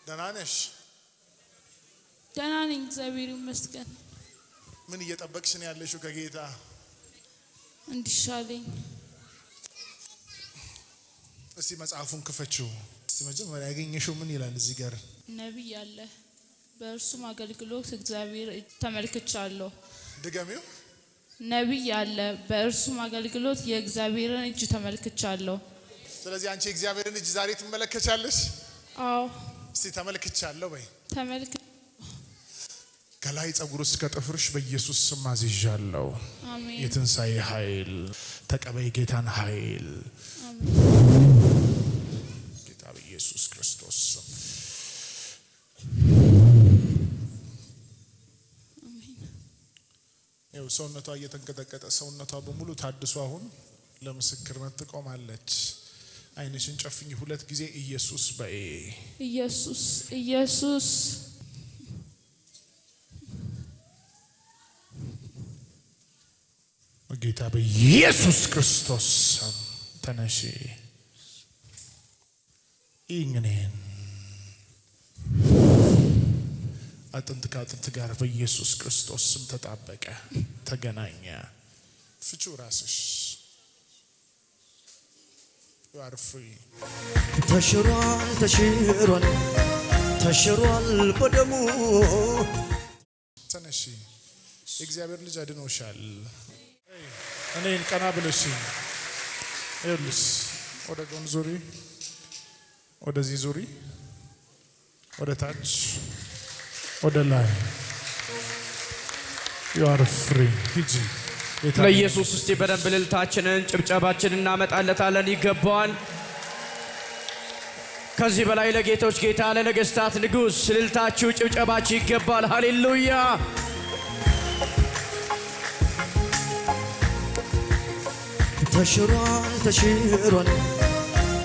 ደህና ነሽ? ደህና ነኝ እግዚአብሔር ይመስገን። ምን እየጠበቅሽ ነው ያለሽው ከጌታ? እንዲሻለኝ። እስቲ መጽሐፉን ክፈችው። እስቲ መጀመሪያ ያገኘሽው ምን ይላል እዚህ ጋር? ነብይ አለ በእርሱም አገልግሎት እግዚአብሔር ተመልክቻለሁ። ድገሚው። ነብይ አለ በእርሱም አገልግሎት የእግዚአብሔርን እጅ ተመልክቻለሁ። ስለዚህ አንቺ እግዚአብሔርን እጅ ዛሬ ትመለከቻለሽ? አዎ። እስቲ ተመልክቻለሁ በይ። ከላይ ጸጉር እስከ ጥፍርሽ በኢየሱስ ስም አዝዣለሁ። አሜን። የትንሣኤ ኃይል ተቀበይ፣ ጌታን ኃይል ጌታ በኢየሱስ ክርስቶስ ስም። ይኸው ሰውነቷ እየተንቀጠቀጠ ሰውነቷ በሙሉ ታድሶ አሁን ለምስክርነት ትቆማለች። አይንሽን ጨፍኝ ሁለት ጊዜ ኢየሱስ በይ። ኢየሱስ ኢየሱስ ጌታ በኢየሱስ ክርስቶስ ስም ተነሺ። ኢንግኔን አጥንት ከአጥንት ጋር በኢየሱስ ክርስቶስ ስም ተጣበቀ፣ ተገናኘ። ፍቹ ራስሽ are free። ተሽሯል ተሽሯል ተሽሯል በደሙ። ተነሺ፣ እግዚአብሔር ልጅ አድኖሻል። እኔን ቀና ብለሽ ይኸውልሽ፣ ወደ ጎን ዙሪ፣ ወደዚህ ዙሪ፣ ወደ ታች፣ ወደ ላይ። you are free። ሂጂ። ለኢየሱስ እስቲ በደንብ እልልታችንን ጭብጨባችንን እናመጣለታለን። ይገባዋል። ከዚህ በላይ ለጌቶች ጌታ ለነገስታት ንጉስ እልልታችሁ ጭብጨባችሁ ይገባል። ሃሌሉያ። ተሽሯል ተሽሯል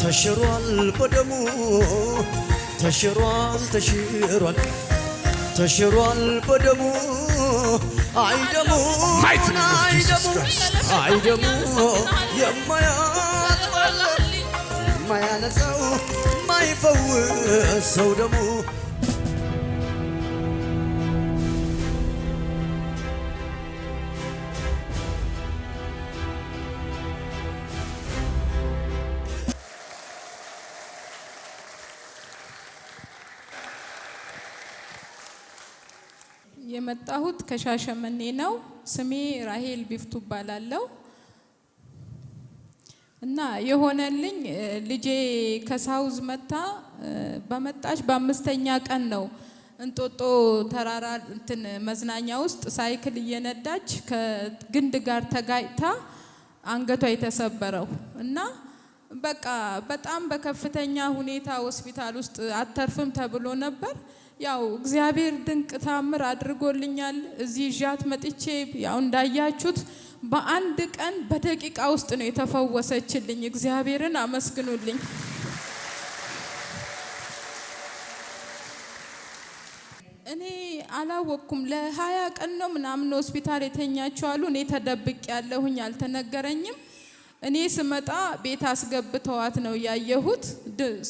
ተሽሯል በደሙ። ተሽሯል ተሽሯል ተሽሯል በደሙ። አይደሙ አይደሙ የማያነጻው የማይፈውሰው ደሙ። የመጣሁት ከሻሸመኔ ነው። ስሜ ራሄል ቢፍቱ እባላለሁ እና የሆነልኝ ልጄ ከሳውዝ መታ በመጣች በአምስተኛ ቀን ነው እንጦጦ ተራራ መዝናኛ ውስጥ ሳይክል እየነዳች ከግንድ ጋር ተጋጭታ አንገቷ የተሰበረው እና በቃ በጣም በከፍተኛ ሁኔታ ሆስፒታል ውስጥ አተርፍም ተብሎ ነበር። ያው እግዚአብሔር ድንቅ ታምር አድርጎልኛል። እዚህ ይዣት መጥቼ ያው እንዳያችሁት በአንድ ቀን በደቂቃ ውስጥ ነው የተፈወሰችልኝ። እግዚአብሔርን አመስግኑልኝ። እኔ አላወቅኩም። ለ20 ቀን ነው ምናምን ሆስፒታል የተኛችው አሉ። እኔ ተደብቄ ያለሁኝ አልተነገረኝም። እኔ ስመጣ ቤት አስገብተዋት ነው ያየሁት።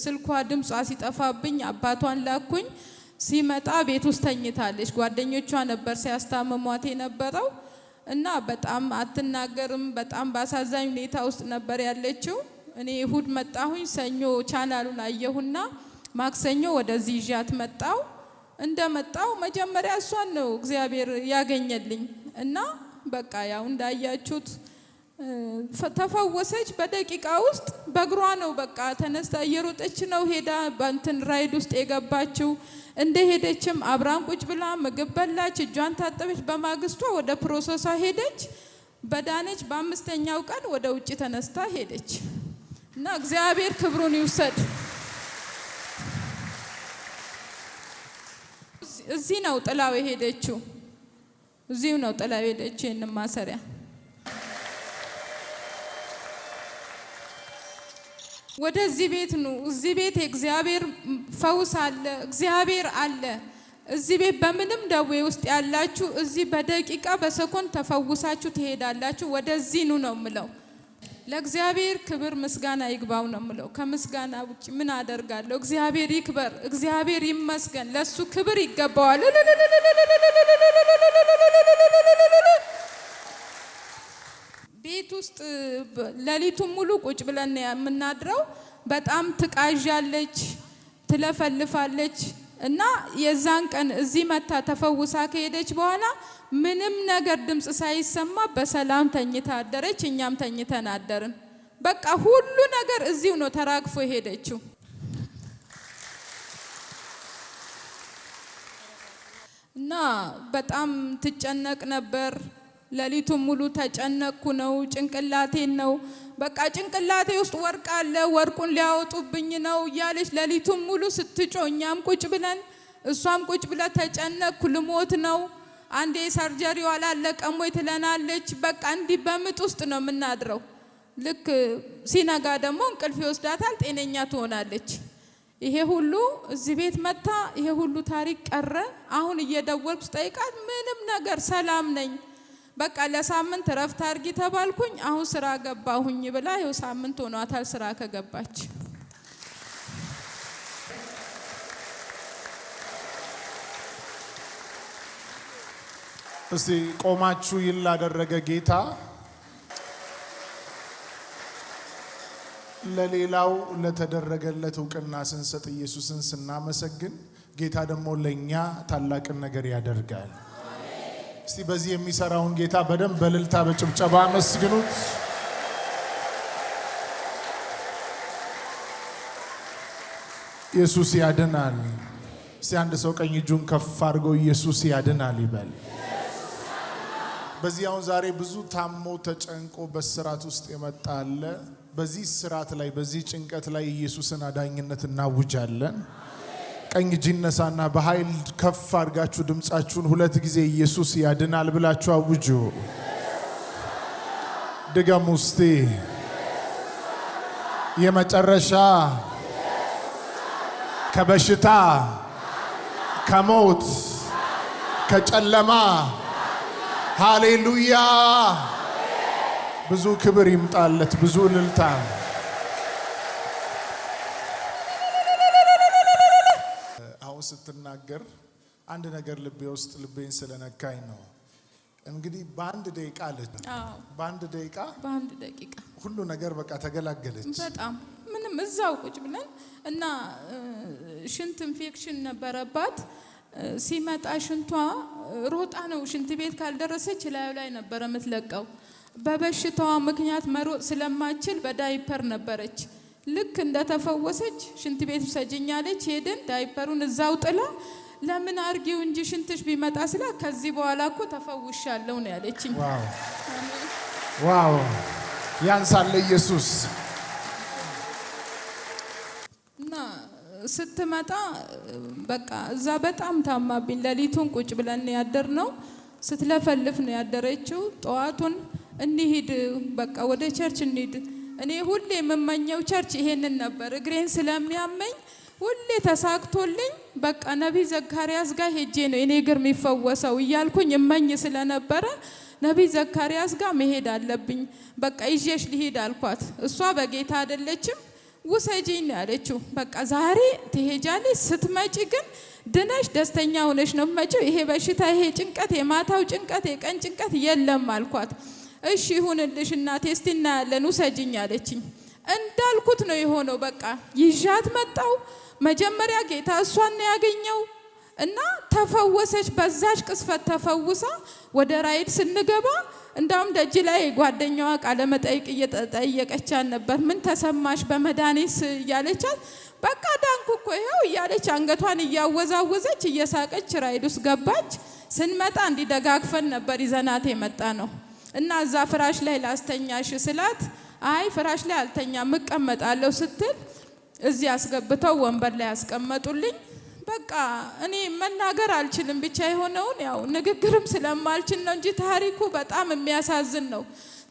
ስልኳ ድምጿ ሲጠፋብኝ አባቷን ላኩኝ። ሲመጣ ቤት ውስጥ ተኝታለች። ጓደኞቿ ነበር ሲያስታምሟት የነበረው እና በጣም አትናገርም። በጣም ባሳዛኝ ሁኔታ ውስጥ ነበር ያለችው። እኔ እሁድ መጣሁኝ። ሰኞ ቻናሉን አየሁና ማክሰኞ ወደዚህ ይዣት መጣው። እንደመጣው መጀመሪያ እሷን ነው እግዚአብሔር ያገኘልኝ እና በቃ ያው እንዳያችሁት ተፈወሰች በደቂቃ ውስጥ። በእግሯ ነው በቃ ተነስታ እየሮጠች ነው ሄዳ በእንትን ራይድ ውስጥ የገባችው። እንደሄደችም አብራን ቁጭ ብላ ምግብ በላች፣ እጇን ታጠበች። በማግስቷ ወደ ፕሮሰሷ ሄደች። በዳነች በአምስተኛው ቀን ወደ ውጭ ተነስታ ሄደች እና እግዚአብሔር ክብሩን ይውሰድ። እዚህ ነው ጥላው የሄደችው። እዚሁ ነው ጥላው የሄደችው። ይሄን ማሰሪያ ወደዚህ ቤት ነው። እዚህ ቤት እግዚአብሔር ፈውስ አለ፣ እግዚአብሔር አለ። እዚህ ቤት በምንም ደዌ ውስጥ ያላችሁ እዚህ በደቂቃ በሰኮንድ ተፈውሳችሁ ትሄዳላችሁ። ወደዚህ ነው የምለው። ለእግዚአብሔር ክብር ምስጋና ይግባው ነው የምለው። ከምስጋና ውጪ ምን አደርጋለሁ? እግዚአብሔር ይክበር፣ እግዚአብሔር ይመስገን፣ ለሱ ክብር ይገባዋል። ቤት ውስጥ ሌሊቱን ሙሉ ቁጭ ብለን የምናድረው። በጣም ትቃዣለች፣ ትለፈልፋለች እና የዛን ቀን እዚህ መታ ተፈውሳ ከሄደች በኋላ ምንም ነገር ድምጽ ሳይሰማ በሰላም ተኝታ አደረች። እኛም ተኝተን አደርን። በቃ ሁሉ ነገር እዚሁ ነው ተራግፎ ሄደችው። እና በጣም ትጨነቅ ነበር። ሌሊቱን ሙሉ ተጨነቅኩ ነው፣ ጭንቅላቴን ነው በቃ ጭንቅላቴ ውስጥ ወርቅ አለ፣ ወርቁን ሊያወጡብኝ ነው እያለች ሌሊቱን ሙሉ ስትጮ፣ እኛም ቁጭ ብለን እሷም ቁጭ ብላ ተጨነቅኩ፣ ልሞት ነው፣ አንዴ ሰርጀሪው አላለቀም ወይ ትለናለች። በቃ እንዲህ በምጥ ውስጥ ነው የምናድረው። ልክ ሲነጋ ደግሞ እንቅልፍ ይወስዳታል፣ ጤነኛ ትሆናለች። ይሄ ሁሉ እዚህ ቤት መታ ይሄ ሁሉ ታሪክ ቀረ። አሁን እየደወልኩ ስጠይቃት ምንም ነገር ሰላም ነኝ፣ በቃ ለሳምንት ረፍት አድርጊ ተባልኩኝ፣ አሁን ስራ ገባሁኝ ብላ ይኸው ሳምንት ሆኗታል ስራ ከገባች። እስቲ ቆማችሁ ይል ላደረገ ጌታ ለሌላው ለተደረገለት እውቅና ስንሰጥ ኢየሱስን ስናመሰግን ጌታ ደግሞ ለኛ ታላቅን ነገር ያደርጋል። እስቲ በዚህ የሚሰራውን ጌታ በደንብ በእልልታ በጭብጨባ አመስግኑት። ኢየሱስ ያድናል። እስቲ አንድ ሰው ቀኝ እጁን ከፍ አድርጎ ኢየሱስ ያድናል ይበል። በዚያው ዛሬ ብዙ ታሞ ተጨንቆ በስራት ውስጥ የመጣ አለ። በዚህ ስራት ላይ በዚህ ጭንቀት ላይ ኢየሱስን አዳኝነት እናውጃለን። ቀኝ እጅ ይነሳና በኃይል ከፍ አድርጋችሁ ድምጻችሁን ሁለት ጊዜ ኢየሱስ ያድናል ብላችሁ አውጁ። ድገሙ እስቲ። የመጨረሻ ከበሽታ ከሞት ከጨለማ ሃሌሉያ ብዙ ክብር ይምጣለት፣ ብዙ እልልታ። አሁን ስትናገር አንድ ነገር ልቤ ውስጥ ልቤን ስለነካኝ ነው። እንግዲህ በአንድ ደቂቃ አለች። በአንድ ደቂቃ ሁሉ ነገር በቃ ተገላገለች። በጣም ምንም እዛው ቁጭ ብለን እና ሽንት ኢንፌክሽን ነበረባት። ሲመጣ ሽንቷ ሮጣ ነው ሽንት ቤት ካልደረሰች ላዩ ላይ ነበር የምትለቀው። በበሽታዋ ምክንያት መሮጥ ስለማትችል በዳይፐር ነበረች። ልክ እንደተፈወሰች ሽንት ቤት ሰጅኛለች። ሄደን ዳይፐሩን እዛው ጥላ ለምን አርጊው እንጂ ሽንትሽ ቢመጣ ስላ ከዚህ በኋላ እኮ ተፈውሻለሁ ነው ያለችኝ። ዋው ያንሳል ኢየሱስ። እና ስትመጣ በቃ እዛ በጣም ታማብኝ። ሌሊቱን ቁጭ ብለን ያደር ነው። ስትለፈልፍ ነው ያደረችው። ጠዋቱን እንሂድ በቃ ወደ ቸርች እንሂድ። እኔ ሁሌ የምመኘው ቸርች ይሄንን ነበር። እግሬን ስለሚያመኝ ሁሌ ተሳክቶልኝ በቃ ነቢይ ዘካርያስ ጋር ሄጄ ነው እኔ እግር የሚፈወሰው እያልኩኝ እመኝ ስለነበረ ነቢይ ዘካርያስ ጋር መሄድ አለብኝ፣ በቃ ይዤሽ ልሂድ አልኳት። እሷ በጌታ አይደለችም፣ ውሰጂኝ ያለችው። በቃ ዛሬ ትሄጃለሽ፣ ስትመጪ ግን ድነሽ ደስተኛ ሆነሽ ነው መጪው። ይሄ በሽታ ይሄ ጭንቀት የማታው ጭንቀት የቀን ጭንቀት የለም አልኳት። እሺ ይሁንልሽ እናቴ እስቲ እናያለን ውሰጂኝ አለችኝ። እንዳልኩት ነው የሆነው። በቃ ይዣት መጣው። መጀመሪያ ጌታ እሷን ነው ያገኘው እና ተፈወሰች። በዛች ቅስፈት ተፈውሳ ወደ ራይድ ስንገባ እንዳውም ደጅ ላይ ጓደኛዋ ቃለ መጠይቅ እየጠየቀቻት ነበር። ምን ተሰማሽ በመድኃኒት እያለቻት በቃ ዳንኩ እኮ ይኸው እያለች አንገቷን እያወዛወዘች እየሳቀች ራይድ ውስጥ ገባች። ስንመጣ እንዲደጋግፈን ነበር ይዘናት የመጣ ነው እና እዛ ፍራሽ ላይ ላስተኛሽ ስላት አይ ፍራሽ ላይ አልተኛም እቀመጣለሁ ስትል እዚህ አስገብተው ወንበር ላይ ያስቀመጡልኝ። በቃ እኔ መናገር አልችልም፣ ብቻ የሆነውን ያው ንግግርም ስለማልችል ነው እንጂ ታሪኩ በጣም የሚያሳዝን ነው።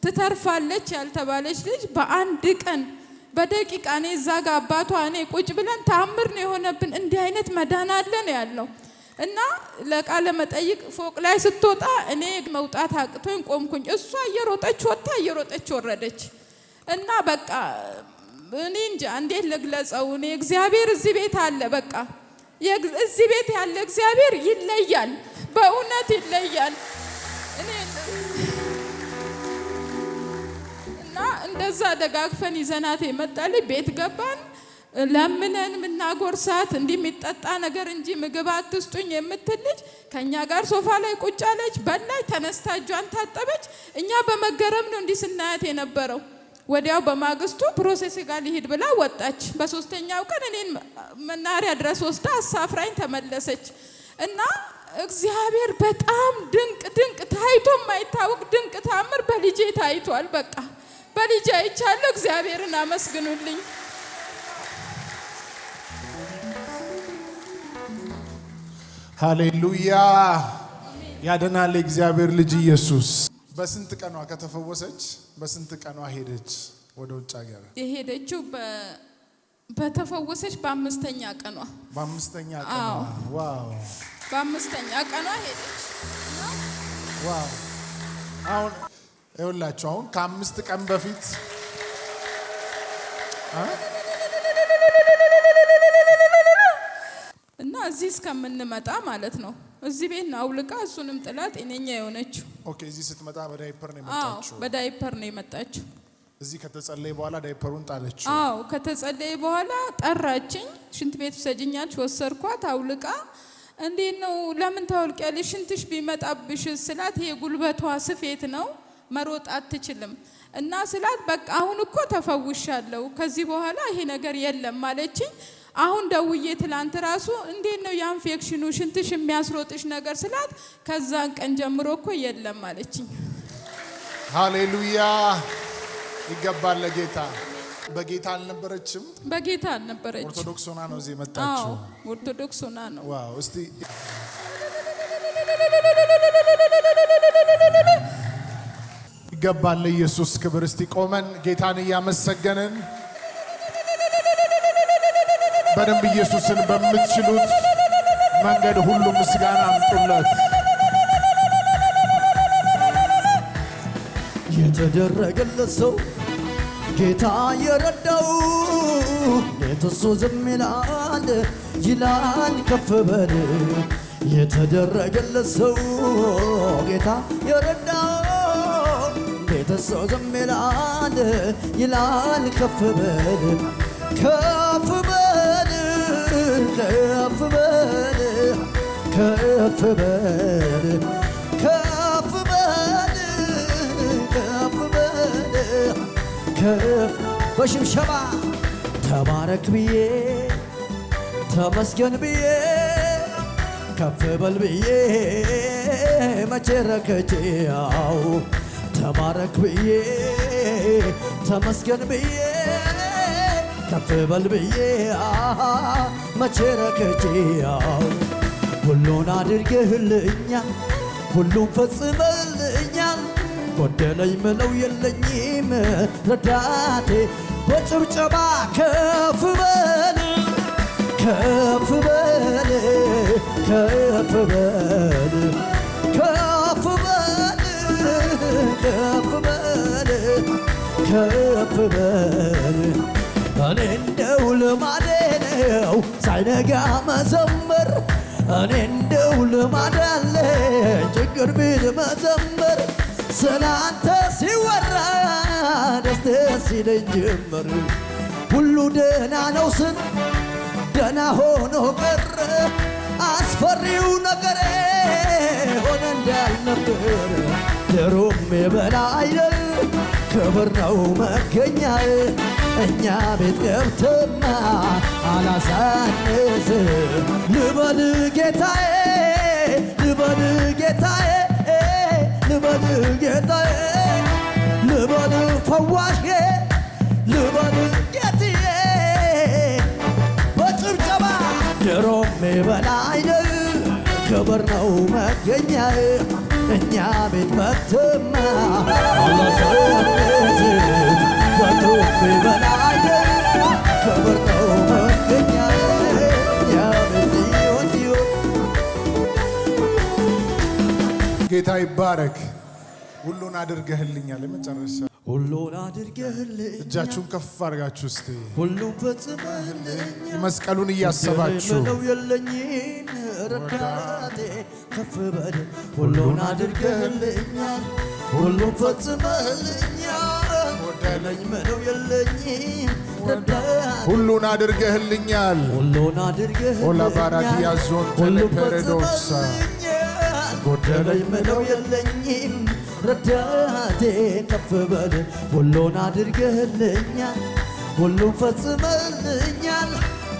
ትተርፋለች ያልተባለች ልጅ በአንድ ቀን በደቂቃ እኔ እዛ ጋር አባቷ እኔ ቁጭ ብለን ታምር ነው የሆነብን። እንዲህ አይነት መዳን አለ ነው ያለው። እና ለቃለ መጠይቅ ፎቅ ላይ ስትወጣ እኔ መውጣት አቅቶኝ ቆምኩኝ። እሷ እየሮጠች ወጣ እየሮጠች ወረደች። እና በቃ እኔ እንጃ እንዴት ልግለጸው። እኔ እግዚአብሔር እዚህ ቤት አለ። በቃ እዚህ ቤት ያለ እግዚአብሔር ይለያል፣ በእውነት ይለያል። እና እንደዛ ደጋግፈን ይዘናት የመጣልኝ ቤት ገባን። ለምነን ምናጎርሳት እንዲህ የሚጠጣ ነገር እንጂ ምግብ አትስጡኝ የምትል ልጅ ከኛ ጋር ሶፋ ላይ ቁጭ አለች፣ በላች፣ ተነስታ እጇን ታጠበች። እኛ በመገረም ነው እንዲህ ስናያት የነበረው። ወዲያው በማግስቱ ፕሮሴስ ጋር ሊሄድ ብላ ወጣች። በሶስተኛው ቀን እኔን መናሪያ ድረስ ወስዳ አሳፍራኝ ተመለሰች። እና እግዚአብሔር በጣም ድንቅ ታይቶ የማይታወቅ ድንቅ ታምር በልጄ ታይቷል። በቃ በልጄ አይቻለሁ። እግዚአብሔርን አመስግኑልኝ። ሃሌሉያ! ያድናል እግዚአብሔር ልጅ ኢየሱስ። በስንት ቀኗ ከተፈወሰች በስንት ቀኗ ሄደች ወደ ውጭ ሀገር? የሄደችው በተፈወሰች በአምስተኛ ቀኗ። በአምስተኛ ቀኗ? ዋው! በአምስተኛ ቀኗ ሄደች። ዋው! አሁን ይኸውላችሁ አሁን ከ5 ቀን በፊት እና እዚህ እስከምንመጣ ማለት ነው እዚህ ቤት ነው አውልቃ እሱንም ጥላት ጤነኛ የሆነችው። ኦኬ። እዚህ ስትመጣ በዳይፐር ነው የመጣችው? አዎ በዳይፐር ነው የመጣችው። እዚህ ከተጸለየ በኋላ ዳይፐሩን ጣለችው? አዎ ከተጸለየ በኋላ ጠራችኝ። ሽንት ቤት ወሰጅኛች፣ ወሰርኳት አውልቃ። እንዴት ነው ለምን ታወልቂያለሽ? ሽንትሽ ቢመጣብሽ ስላት ይሄ ጉልበቷ ስፌት ነው መሮጥ አትችልም። እና ስላት በቃ አሁን እኮ ተፈውሻለሁ ከዚህ በኋላ ይሄ ነገር የለም ማለችኝ። አሁን ደውዬ ትላንት ራሱ እንዴት ነው የኢንፌክሽኑ ሽንትሽ የሚያስሮጥሽ ነገር ስላት ከዛን ቀን ጀምሮ እኮ የለም ማለችኝ። ሃሌሉያ! ይገባል ለጌታ። በጌታ አልነበረችም? በጌታ አልነበረችም። ኦርቶዶክስ ሆና ነው እዚህ መጣችው? አዎ ኦርቶዶክስ ሆና ነው። ዋው! እስቲ ይገባል ለኢየሱስ ክብር። እስቲ ቆመን ጌታን እያመሰገንን በደንብ ኢየሱስን በምትችሉት መንገድ ሁሉ ምስጋና አምጡለት። የተደረገለት ሰው ጌታ የረዳው የተሶ ዝም ይላል ከፍ በል። የተደረገለት ሰው ጌታ የረዳው የተሶ ዝም ይላል ከፍ በል። ከፍ በል ከፍ በል ከፍ በል ከፍ በል ከፍ በል ከፍ በሽብሸባ ተባረክ ብዬ ተመስገን ብዬ ከፍ በል ብዬ መቼ ረከቼው ተባረክ ብዬ ተመስገን ብዬ ከፍ በል ብዬ መቼ ረከቼው ሁሉን አድርገህልኛል፣ ሁሉን ፈጽመልኛል። ጎደለኝ ምለው የለኝም ረዳቴ። በጭብጨባ ከፍ በል ከፍ በል ከፍ በል ከፍ በል ከፍ በል ከፍ በል። እኔ እንደው ልማዴ ነው ሳይነጋ መዘመር። እኔ እንደው ልማድ አለኝ ችግር ቢል መዘመር። ስላንተ ሲወራ ደስ ደስ ይለኝ ጀመር። ሁሉ ደህና ነው ስል ደህና ሆኖ ቀረ። አስፈሪው ነገሬ ሆነ እንዳልነበር። ድሮም የበላይ ክብር ነው መገኛ። እኛ ቤት ገብተማ አላሳንስ። ልበል ጌታዬ ልበል ጌታዬ ልበል ጌታዬ ልበል ፈዋሼ ልበል ጌትዬ። በጭብጨባ ድሮም በላይ ክብር ነው መገኛ። እኛ ቤት መጥተማ አላሳንስ። ድሮም በላይ ክብር ነው መገኛ። ጌታ ይባረክ። ሁሉን አድርገህልኛል። የመጨረሻ ሁሉን አድርገህልኝ እጃችሁን ከፍ አድርጋችሁ እስቲ ሁሉን ፈጽመህልኝ መስቀሉን እያሰባችሁ ምለው የለኝም ረዳቴ ከፍ በል ሁሉን አድርገህልኛል ሁሉን ፈጽመህልኛል ወደለኝ ምለው የለኝም ረዳቴ ሁሉን አድርገህልኛል ሁሉን አድርገህልኛል ኦላ ባራዲያ ዞን ተለፐረዶሳ ጎደለኝ ምለው የለኝም ረዳቴ ከፍ በል ሁሉን አድርገህልኛል ሁሉን ፈጽመህልኛል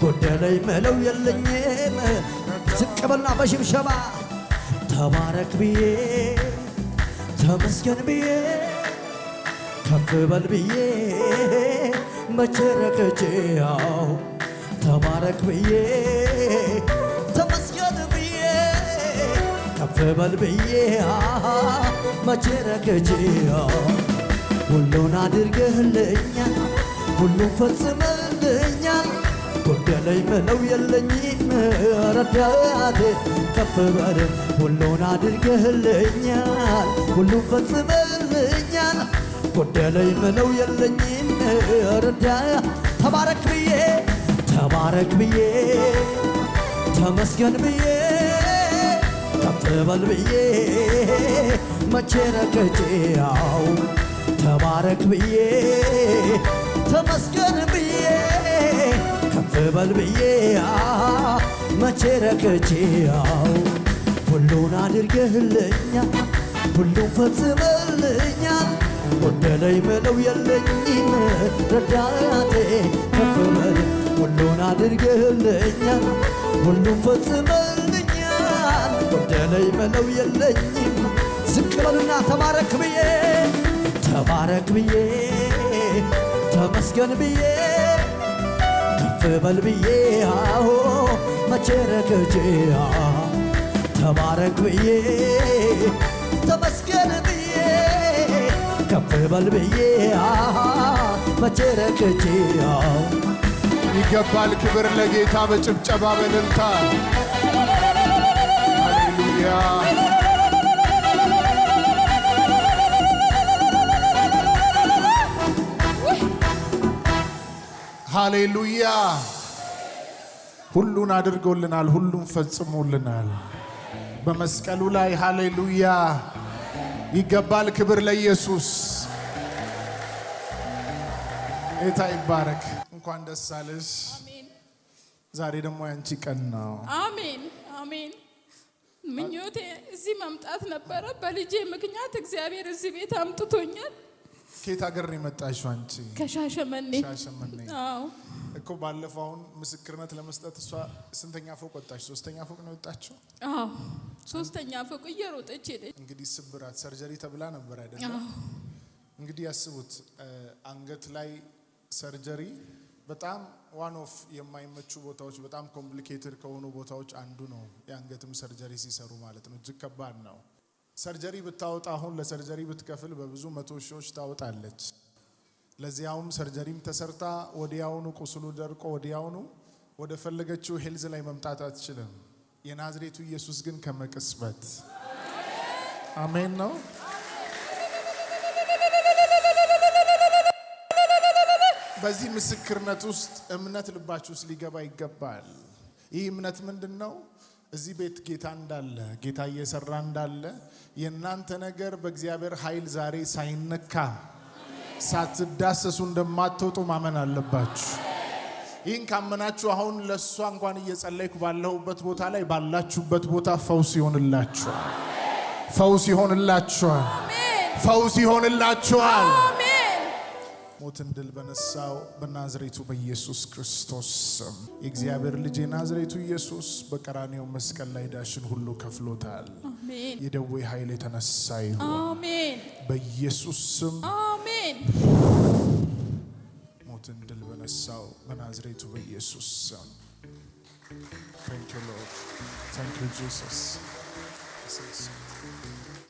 ጎደለኝ ምለው የለኝም ዝቅ በልና በሽብሸባ ተባረክ ብዬ ተመስገን ብዬ ከፍ በል ብዬ መቼ ረክቼው ተባረክ ብዬ ተመስገን ብዬ ከፍ በል ብዬ መቼ ረክቼው ሁሉን አድርገህልኛል ሁሉን ፈጽመህልኛል ጎደለኝ ምለው የለኝም ረዳቴ ከፍ በል ሁሉን አድርገህልኛል ሁሉን ፈጽመህልኛል ጎደለኝ ምለው የለኝም ረዳቴ ተባረክ ብዬ ተመስገን ብዬ ከፍ በል ብዬ መቼ ረክቼው ተባረክ ብዬ ተመስገን ብዬ ከፍ በል ብዬ መቼ ረክቼው ሁሉን አድርገህልኛል ሁሉን ፈጽመህልኛል ጎደለኝ ምለው የለኝም ረዳቴ ከፍ በል ሁሉን አድርገህልኛል ሁሉን ፈጽመህልኛል ጎደለኝ ምለው የለኝም ዝቅ በልና ተባረክ ብዬ ተመስገን ብዬ ከፍ በል ብዬ መቼ ረክቼው ተባረክ ብዬ ተመስገን ብዬ ከፍ በል ብዬ መቼ ረክቼው ይገባል ክብር ለጌታ በጭብጨባ በእልልታ ሃሌሉያ ሃሌሉያ ሁሉን አድርጎልናል ሁሉን ፈጽሞልናል በመስቀሉ ላይ ሃሌሉያ ይገባል ክብር ለኢየሱስ ጌታ ይባረክ እንኳን ደስ አለሽ አሜን ዛሬ ደግሞ ያንቺ ቀን ነው አሜን አሜን ምኞቴ እዚህ መምጣት ነበረ በልጄ ምክንያት እግዚአብሔር እዚህ ቤት አምጥቶኛል ከየት ሀገር ነው የመጣሽው አንቺ ከሻሸመኔ አዎ እኮ ባለፈው አሁን ምስክርነት ለመስጠት እሷ ስንተኛ ፎቅ ወጣች ሶስተኛ ፎቅ ነው የወጣችው አዎ ሶስተኛ ፎቅ እየሮጠች ሄደች እንግዲህ ስብራት ሰርጀሪ ተብላ ነበር አይደል እንግዲህ ያስቡት አንገት ላይ ሰርጀሪ በጣም ዋን ኦፍ የማይመቹ ቦታዎች በጣም ኮምፕሊኬትድ ከሆኑ ቦታዎች አንዱ ነው የአንገትም ሰርጀሪ ሲሰሩ ማለት ነው እጅግ ከባድ ነው ሰርጀሪ ብታወጣ አሁን ለሰርጀሪ ብትከፍል በብዙ መቶ ሺዎች ታወጣለች ለዚያውም ሰርጀሪም ተሰርታ ወዲያውኑ ቁስሉ ደርቆ ወዲያውኑ ወደ ፈለገችው ሄልዝ ላይ መምጣት አትችልም የናዝሬቱ ኢየሱስ ግን ከመቅስበት አሜን ነው በዚህ ምስክርነት ውስጥ እምነት ልባችሁ ውስጥ ሊገባ ይገባል ይህ እምነት ምንድነው እዚህ ቤት ጌታ እንዳለ ጌታ እየሰራ እንዳለ የእናንተ ነገር በእግዚአብሔር ኃይል ዛሬ ሳይነካ ሳትዳሰሱ እንደማትወጡ ማመን አለባችሁ ይህን ካመናችሁ አሁን ለሷ እንኳን እየጸለይኩ ባለሁበት ቦታ ላይ ባላችሁበት ቦታ ፈውስ ይሆንላችኋል ሞትን ድል በነሳው በናዝሬቱ በኢየሱስ ክርስቶስ ስም የእግዚአብሔር ልጅ የናዝሬቱ ኢየሱስ በቀራንዮ መስቀል ላይ ዳሽን ሁሉ ከፍሎታል አሜን የደዌ ኃይል የተነሳ ይሁን አሜን በኢየሱስ ስም አሜን ሞትን ድል በነሳው በናዝሬቱ በኢየሱስ ስም Thank you Lord Thank you Jesus